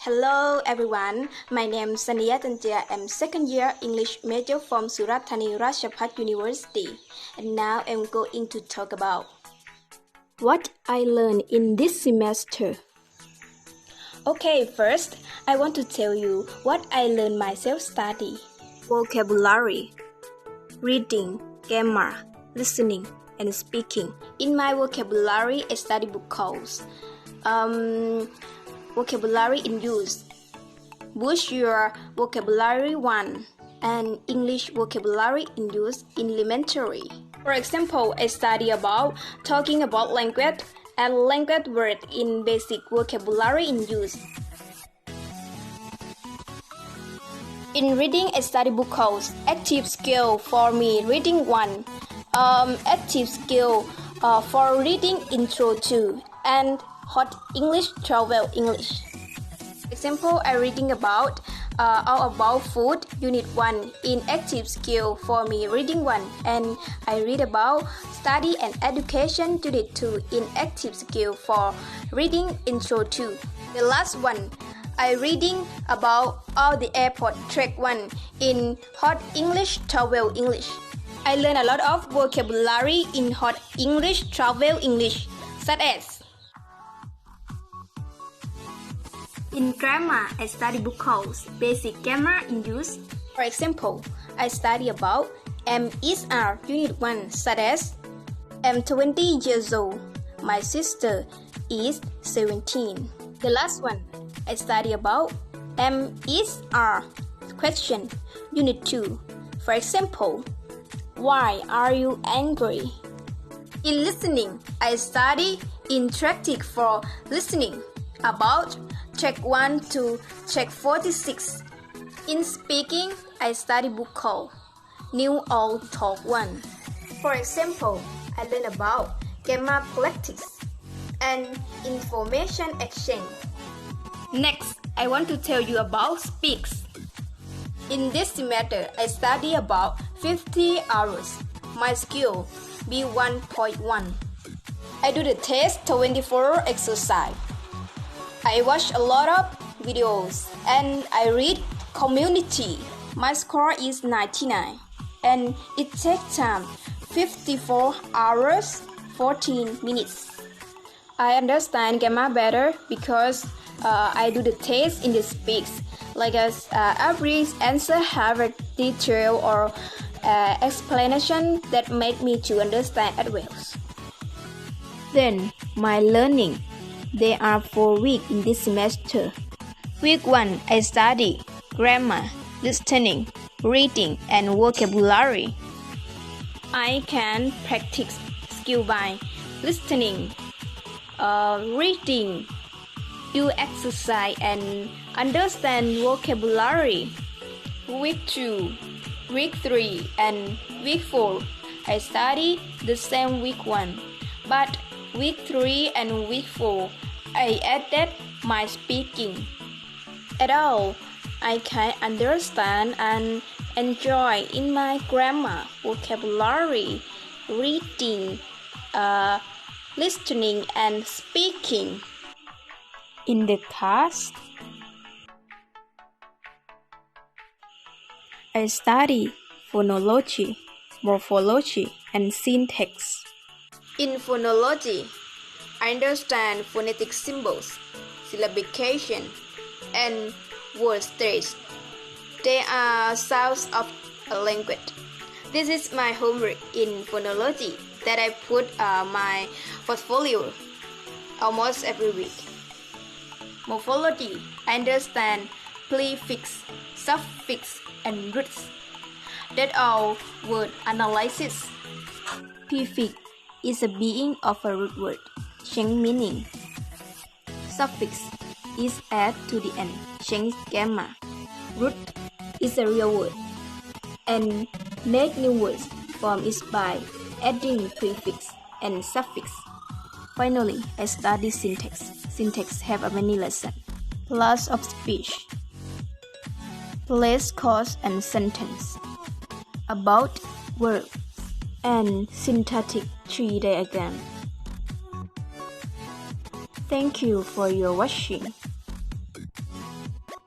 Hello everyone, my name is Sunniya Janjua. I'm second year English major from Surat Thani Rajabhat University. And now I'm going to talk about what I learned in this semester. Okay, first, I want to tell you what I learned myself study. Vocabulary, reading, grammar, listening, and speaking. In my vocabulary, I study book course. Vocabulary in use. Boost your vocabulary 1 and English vocabulary in use in elementary. For example, I study about talking about language and language word in basic vocabulary in use. In reading, I study book course. Active skill for me, reading 1. Active skill for reading intro 2 and hot English travel English. Example, I reading about all about food unit 1 in active skill for me reading 1, and I read about study and education unit 2 in active skill for reading intro 2. The last one, I reading about all the airport track 1 in hot English travel English. I learn a lot of vocabulary in hot English travel English, such as in grammar, I study book course, basic grammar in use. For example, I study about is are unit 1, such as I'm 20 years old. My sister is 17. The last one, I study about is are question unit 2. For example, why are you angry? In listening, I study interactive for listening about check 1 to check 46. In speaking, I study book called New Old Talk 1. For example, I learn about grammar practice and information exchange. Next, I want to tell you about speaks. In this semester, I study about 50 hours. My skill B1.1. I do the test 24 exercise. I watch a lot of videos and I read community. My score is 99 and it takes time 54 hours 14 minutes. I understand grammar better because I do the test in the speaks. Like every answer have a detail or explanation that make me to understand as well. Then my learning. There are 4 weeks in this semester. Week 1, I study grammar, listening, reading, and vocabulary. I can practice skill by listening, reading, do exercise, and understand vocabulary. Week 2, week 3, and week 4, I study the same week 1, but week 3 and week 4, I added my speaking. At all, I can understand and enjoy in my grammar, vocabulary, reading, listening, and speaking. In the class, I study phonology, morphology, and syntax. In phonology, I understand phonetic symbols, syllabication, and word stress. They are sounds of a language. This is my homework in phonology that I put my portfolio almost every week. Morphology, I understand prefix, suffix, and roots. That all word analysis. Prefix is a being of a root word, change meaning. Suffix is add to the end, change grammar. Root is a real word, and make new words form is by adding prefix and suffix. Finally, I study syntax. Syntax have a many lessons. Class of speech, place, cause, and sentence. About, verb, and syntactic 3 diagram. Thank you for your watching.